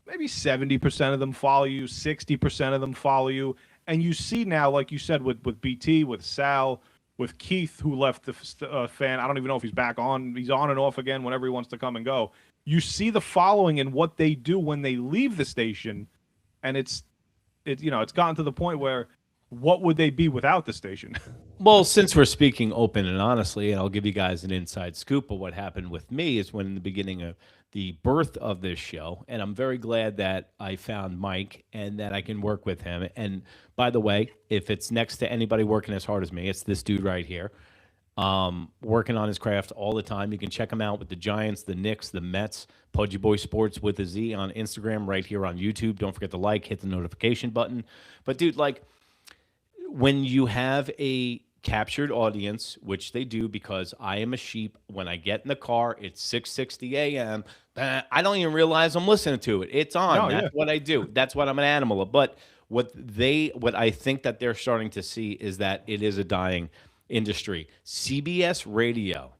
maybe 70% of them follow you, 60% of them follow you. And you see now, like you said, with BT, with Sal, with Keith, who left the fan. I don't even know if he's back on. He's on and off again whenever he wants to come and go. You see the following and what they do when they leave the station. and it's gotten to the point where what would they be without the station? Well, since we're speaking open and honestly, and I'll give you guys an inside scoop of what happened with me is when in the beginning of the birth of this show, and I'm very glad that I found Mike and that I can work with him. And by the way, if it's next to anybody working as hard as me, it's this dude right here, working on his craft all the time. You can check him out with the Giants, the Knicks, the Mets, Pudgy Boy Sports with a Z on Instagram, right here on YouTube. Don't forget to hit the notification button. But dude, like, when you have a captured audience, which they do because I am a sheep. When I get in the car, it's 6:60 a.m. I don't even realize I'm listening to it. It's on. No, That's what I do. That's what I'm an animal of. But what I think that they're starting to see is that it is a dying industry. CBS Radio,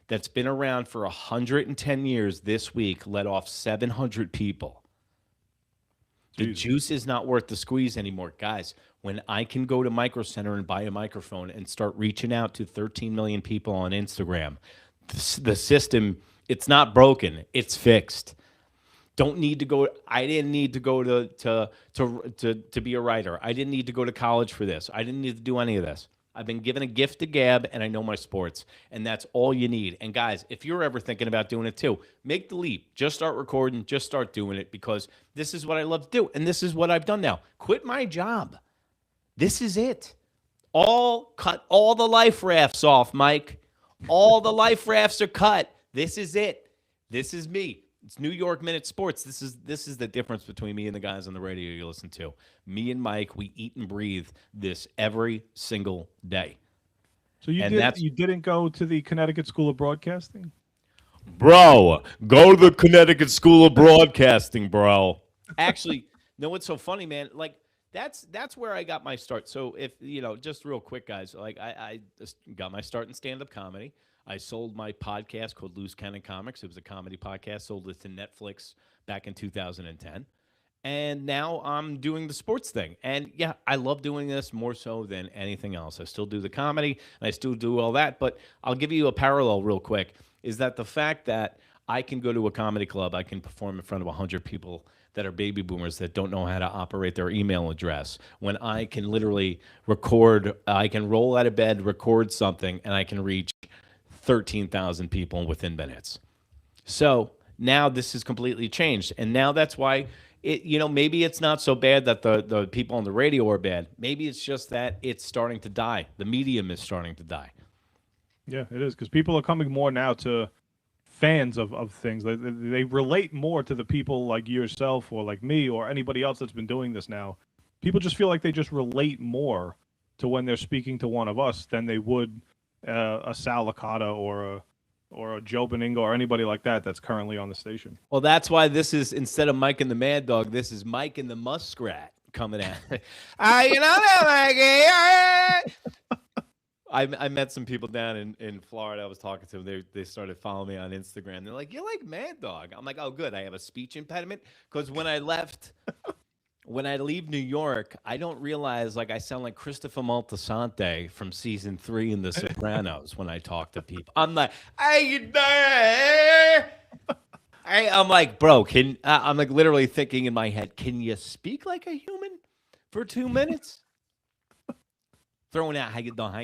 that's been around for 110 years this week, let off 700 people. The juice is not worth the squeeze anymore. Guys, when I can go to Micro Center and buy a microphone and start reaching out to 13 million people on Instagram, the system, it's not broken. It's fixed. Don't need to go. I didn't need to go to be a writer. I didn't need to go to college for this. I didn't need to do any of this. I've been given a gift to gab, and I know my sports, and that's all you need. And guys, if you're ever thinking about doing it too, make the leap. Just start recording. Just start doing it, because this is what I love to do, and this is what I've done now. Quit my job. This is it. Cut all the life rafts off, Mike. All the life rafts are cut. This is it. This is me. It's New York Minute Sports. This is the difference between me and the guys on the radio you listen to. Me and Mike, we eat and breathe this every single day. So you didn't go to the Connecticut School of Broadcasting? Bro, go to the Connecticut School of Broadcasting, bro. Actually, know what's so funny, man? Like, that's where I got my start. So if, just real quick, guys, like I just got my start in stand-up comedy. I sold my podcast called Loose Cannon Comics. It was a comedy podcast. Sold it to Netflix back in 2010. And now I'm doing the sports thing. And yeah, I love doing this more so than anything else. I still do the comedy and I still do all that. But I'll give you a parallel real quick, is that the fact that I can go to a comedy club, I can perform in front of 100 people that are baby boomers that don't know how to operate their email address. When I can literally record, I can roll out of bed, record something, and I can reach 13,000 people within minutes. So now this is completely changed. And now that's why maybe it's not so bad that the people on the radio are bad. Maybe it's just that it's starting to die. The medium is starting to die. Yeah, it is, because people are coming more now to fans of things. They relate more to the people like yourself or like me or anybody else that's been doing this now. People just feel like they just relate more to when they're speaking to one of us than they would a Sal Licata or a Joe Beningo or anybody like that that's currently on the station. Well, that's why this is, instead of Mike and the Mad Dog, this is Mike and the Muskrat coming out. I met some people down in Florida. I was talking to them. They started following me on Instagram. They're like, "You're like Mad Dog." I'm like, "Oh, good. I have a speech impediment." Because when I leave New York, I don't realize, like, I sound like Christopher Moltisanti from season 3 in The Sopranos when I talk to people. I'm like, "Hey, you there?" I'm like, bro, I'm like literally thinking in my head, can you speak like a human for 2 minutes? Throwing out, how you doing,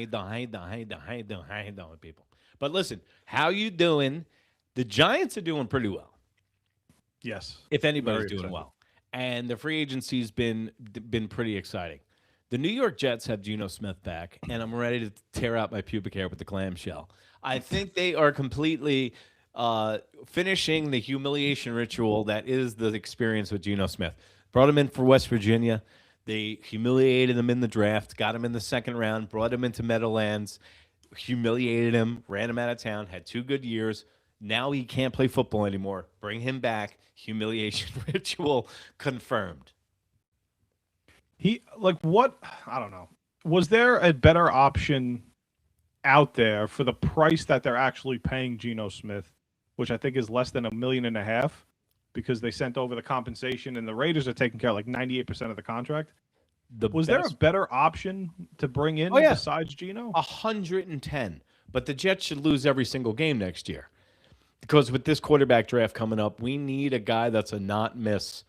people. But listen, how you doing? The Giants are doing pretty well. Yes. If anybody's doing well. And the free agency's been pretty exciting. The New York Jets have Geno Smith back, and I'm ready to tear out my pubic hair with the clamshell. I think they are completely finishing the humiliation ritual that is the experience with Geno Smith. Brought him in for West Virginia. They humiliated him in the draft, got him in the second round, brought him into Meadowlands, humiliated him, ran him out of town, had 2 good years. Now he can't play football anymore. Bring him back. Humiliation ritual confirmed. I don't know. Was there a better option out there for the price that they're actually paying Geno Smith, which I think is less than $1.5 million, because they sent over the compensation and the Raiders are taking care of like 98% of the contract? Was there a better option to bring in besides Geno? 110. But the Jets should lose every single game next year. Because with this quarterback draft coming up, we need a guy that's a not-miss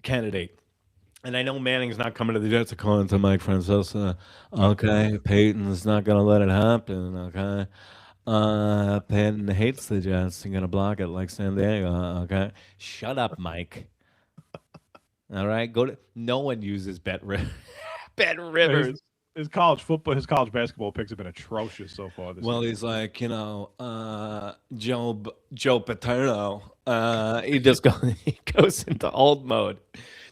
candidate. And I know Manning's not coming to the Jets according to Mike Francesa. Okay, Peyton's not going to let it happen. Okay. Peyton hates the Jets. He's going to block it like San Diego. Okay. Shut up, Mike. All right. No one uses Bet Rivers. His college football, his college basketball picks have been atrocious so far this Well, year. he's like, Joe Paterno. He goes into old mode.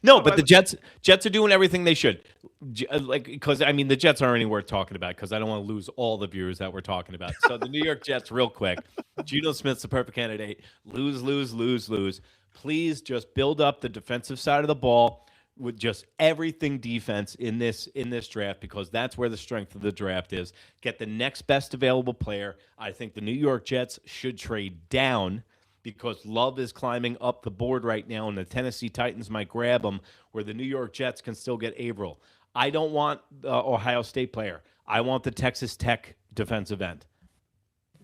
No, but the Jets are doing everything they should. Because I mean, the Jets aren't any worth talking about because I don't want to lose all the viewers that we're talking about. So the New York Jets, real quick, Geno Smith's the perfect candidate. Lose, lose, lose, lose. Please just build up the defensive side of the ball with just everything defense in this draft, because that's where the strength of the draft is. Get the next best available player. I think the New York Jets should trade down because Love is climbing up the board right now, and the Tennessee Titans might grab him, where the New York Jets can still get Averill. I don't want the Ohio State player. I want the Texas Tech defensive end.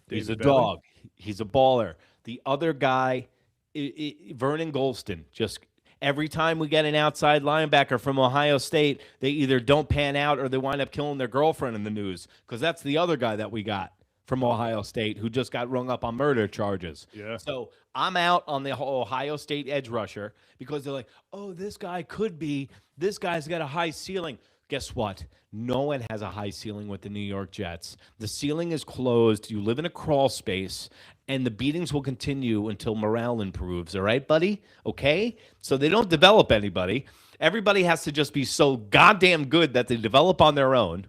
He's a dog. He's a baller. The other guy, Vernon Golston, just every time we get an outside linebacker from Ohio State, they either don't pan out or they wind up killing their girlfriend in the news, because that's the other guy that we got from Ohio State who just got rung up on murder charges. Yeah. So I'm out on the Ohio State edge rusher because they're like, oh, this guy's got a high ceiling. Guess what? No one has a high ceiling with the New York Jets. The ceiling is closed. You live in a crawl space, and the beatings will continue until morale improves. All right, buddy? Okay? So they don't develop anybody. Everybody has to just be so goddamn good that they develop on their own.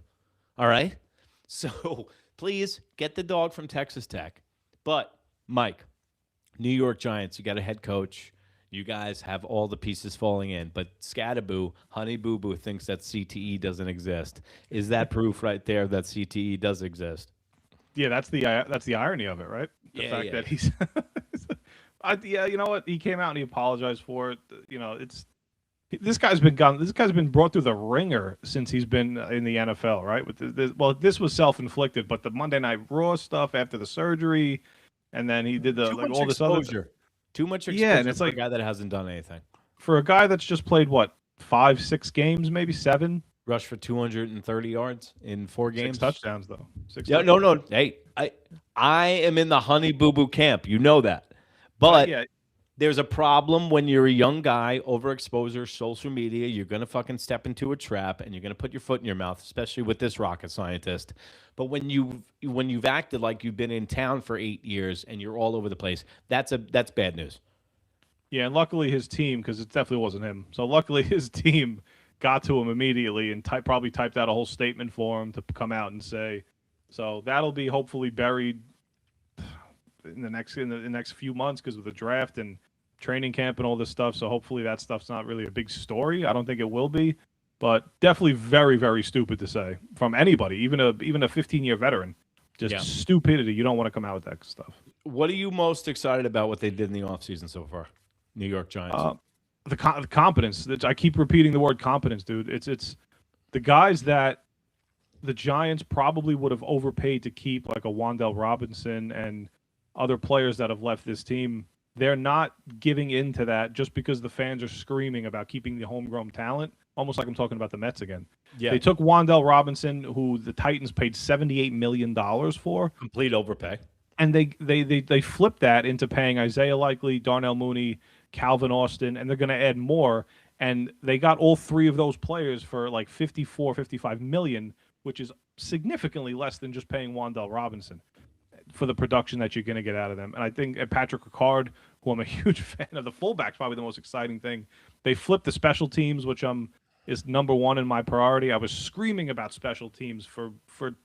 All right? So please get the dog from Texas Tech. But, Mike, New York Giants, you got a head coach. You guys have all the pieces falling in, but Scatterboo, Honey Boo Boo, thinks that CTE doesn't exist. Is that proof right there that CTE does exist? Yeah, that's the irony of it, right? The fact that he's, you know what? He came out and he apologized for it. You know, this guy's been brought through the ringer since he's been in the NFL, right? This was self-inflicted, but the Monday Night Raw stuff after the surgery, and then he did all this other. Too much exposure and it's for a guy that hasn't done anything. For a guy that's just played, 5-6 games, maybe 7? Rushed for 230 yards in 4 games. 6 touchdowns, though. No. Hey, I am in the Honey Boo Boo camp. You know that. But there's a problem when you're a young guy, overexposure, social media. You're going to fucking step into a trap, and you're going to put your foot in your mouth, especially with this rocket scientist. But when you've acted like you've been in town for 8 years and you're all over the place, that's bad news. Yeah, and luckily his team, because it definitely wasn't him. So luckily his team got to him immediately and probably typed out a whole statement for him to come out and say. So that'll be hopefully buried in the next few months because of the draft and training camp and all this stuff. So hopefully that stuff's not really a big story. I don't think it will be. But definitely very, very stupid to say from anybody, even a 15-year veteran. Just stupidity. You don't want to come out with that stuff. What are you most excited about what they did in the offseason so far? New York Giants. The competence. I keep repeating the word competence, dude. It's the guys that the Giants probably would have overpaid to keep, like a Wan'Dale Robinson and other players that have left this team. They're not giving in to that just because the fans are screaming about keeping the homegrown talent. Almost like I'm talking about the Mets again. Yeah. They took Wan'Dale Robinson, who the Titans paid $78 million for. Complete overpay. And they flipped that into paying Isaiah Likely, Darnell Mooney, Calvin Austin, and they're going to add more. And they got all 3 of those players for like $55 million, which is significantly less than just paying Wan'Dale Robinson for the production that you're going to get out of them. And I think Patrick Ricard, who I'm a huge fan of, the fullback's probably the most exciting thing. They flipped the special teams, which is number 1 in my priority. I was screaming about special teams for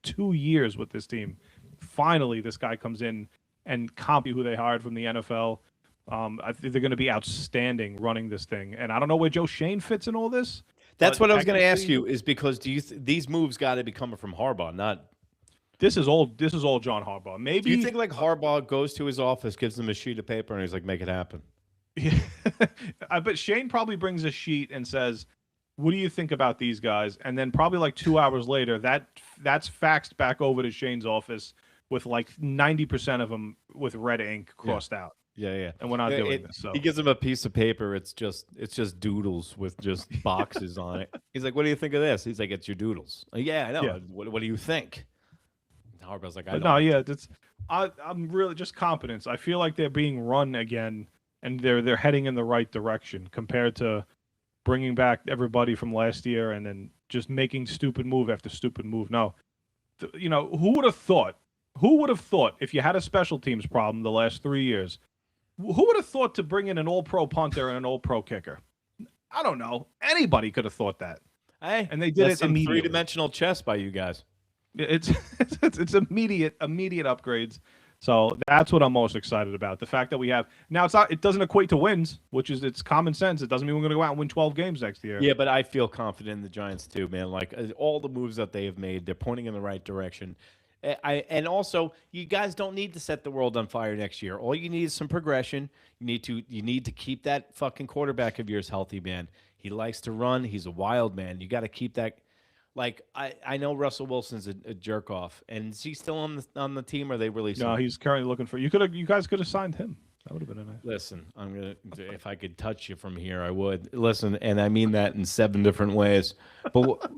2 years with this team. Finally, this guy comes in and copy who they hired from the NFL. I think they're going to be outstanding running this thing. And I don't know where Joe Shane fits in all this. That's what I was going to ask you, is because these moves got to be coming from Harbaugh, not... This is all John Harbaugh. Maybe do you think like Harbaugh goes to his office, gives them a sheet of paper, and he's like, make it happen? Yeah. I bet Shane probably brings a sheet and says, what do you think about these guys? And then probably like 2 hours later, that's faxed back over to Shane's office with like 90% of them with red ink crossed out. Yeah. and we're not doing this. So He gives him a piece of paper. It's just doodles with just boxes on it. He's like, "What do you think of this?" He's like, "It's your doodles." Like, yeah, I know. Yeah. What do you think? Harbaugh's like, "I But don't." no, yeah, I'm really just competence. I feel like they're being run again, and they're heading in the right direction compared to bringing back everybody from last year and then just making stupid move after stupid move. No, who would have thought? Who would have thought if you had a special teams problem the last 3 years? Who would have thought to bring in an all-pro punter and an all-pro kicker? I don't know. Anybody could have thought that. Hey, and they did it some immediately. Three-dimensional chess by you guys. It's immediate upgrades. So that's what I'm most excited about. The fact that we have now, it doesn't equate to wins, it's common sense. It doesn't mean we're going to go out and win 12 games next year. Yeah, but I feel confident in the Giants too, man. Like all the moves that they have made, they're pointing in the right direction. And also, you guys don't need to set the world on fire next year. All you need is some progression. You need to keep that fucking quarterback of yours healthy, man. He likes to run. He's a wild man. You got to keep that. Like I know Russell Wilson's a jerk off, and is he still on the team? Or are they releasing? No, he's currently looking for. You guys could have signed him. That would have been a nice. Listen, if I could touch you from here, I would. Listen, and I mean that in 7 different ways. But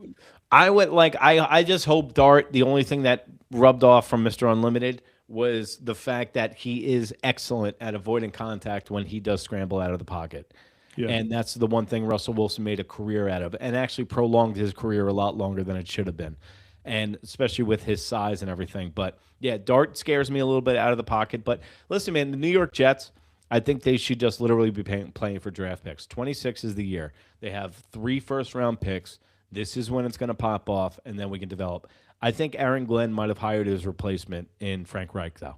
I just hope Dart. The only thing that rubbed off from Mr. Unlimited was the fact that he is excellent at avoiding contact when he does scramble out of the pocket. Yeah. And that's the one thing Russell Wilson made a career out of, and actually prolonged his career a lot longer than it should have been, and especially with his size and everything. But, yeah, Dart scares me a little bit out of the pocket. But, listen, man, the New York Jets, I think they should just literally be playing for draft picks. 26 is the year. They have 3 first-round picks. This is when it's going to pop off, and then we can develop. I think Aaron Glenn might have hired his replacement in Frank Reich, though.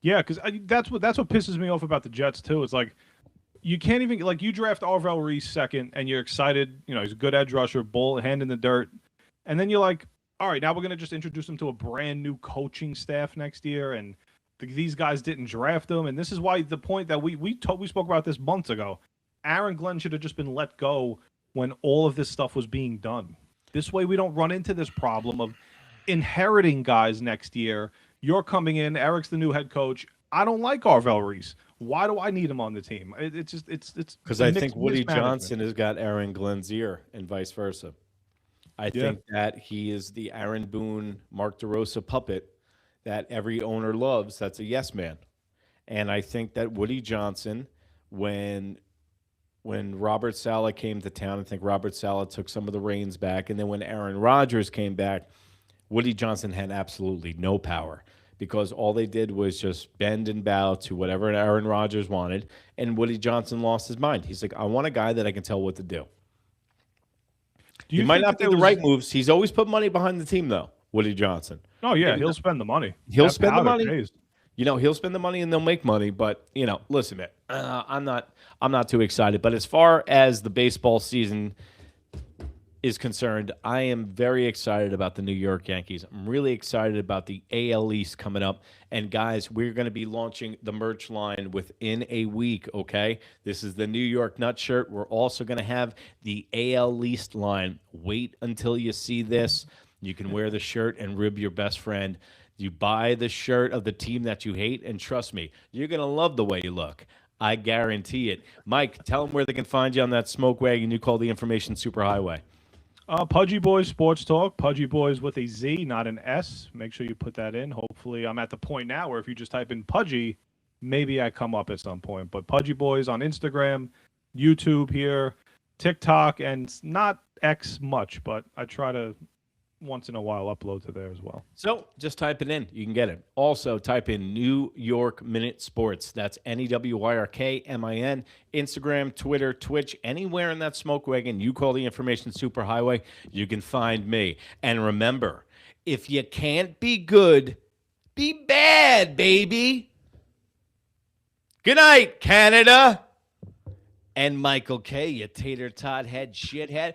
Yeah, because that's what pisses me off about the Jets, too. It's like, you can't even, like, you draft Arvell Reese second, and you're excited. He's a good edge rusher, hand in the dirt. And then you're like, all right, now we're going to just introduce him to a brand new coaching staff next year, and these guys didn't draft him. And this is why the point that we spoke about this months ago. Aaron Glenn should have just been let go when all of this stuff was being done. This way we don't run into this problem of inheriting guys next year. You're coming in, Eric's the new head coach. I don't like Arvell Reese. Why do I need him on the team? It's because I think Woody Johnson has got Aaron Glenn's ear and vice versa. I think that he is the Aaron Boone, Mark DeRosa puppet that every owner loves. That's a yes man. And I think that Woody Johnson, when Robert Saleh came to town, I think Robert Saleh took some of the reins back. And then when Aaron Rodgers came back, Woody Johnson had absolutely no power, because all they did was just bend and bow to whatever Aaron Rodgers wanted, and Woody Johnson lost his mind. He's like, I want a guy that I can tell what to do. He might not make the right moves. He's always put money behind the team, though, Woody Johnson. Oh, yeah, he'll spend the money. He'll spend the money. He'll spend the money and they'll make money. But, listen, man, I'm not too excited. But as far as the baseball season is concerned, I am very excited about the New York Yankees. I'm really excited about the AL East coming up. And, guys, we're going to be launching the merch line within a week, okay? This is the New York Nut shirt. We're also going to have the AL East line. Wait until you see this. You can wear the shirt and rib your best friend. You buy the shirt of the team that you hate, and trust me, you're going to love the way you look. I guarantee it. Mike, tell them where they can find you on that smoke wagon you call the Information Superhighway. Pudgy Boys Sports Talk. Pudgy Boys with a Z, not an S. Make sure you put that in. Hopefully, I'm at the point now where if you just type in Pudgy, maybe I come up at some point. But Pudgy Boys on Instagram, YouTube here, TikTok, and not X much, but I try to once in a while upload to there as well. So just type it in. You can get it. Also, type in New York Minute Sports. That's NewYrKMin. Instagram, Twitter, Twitch, anywhere in that smoke wagon you call the Information Superhighway, you can find me. And remember, if you can't be good, be bad, baby. Good night, Canada. And Michael K., you tater tot head shithead.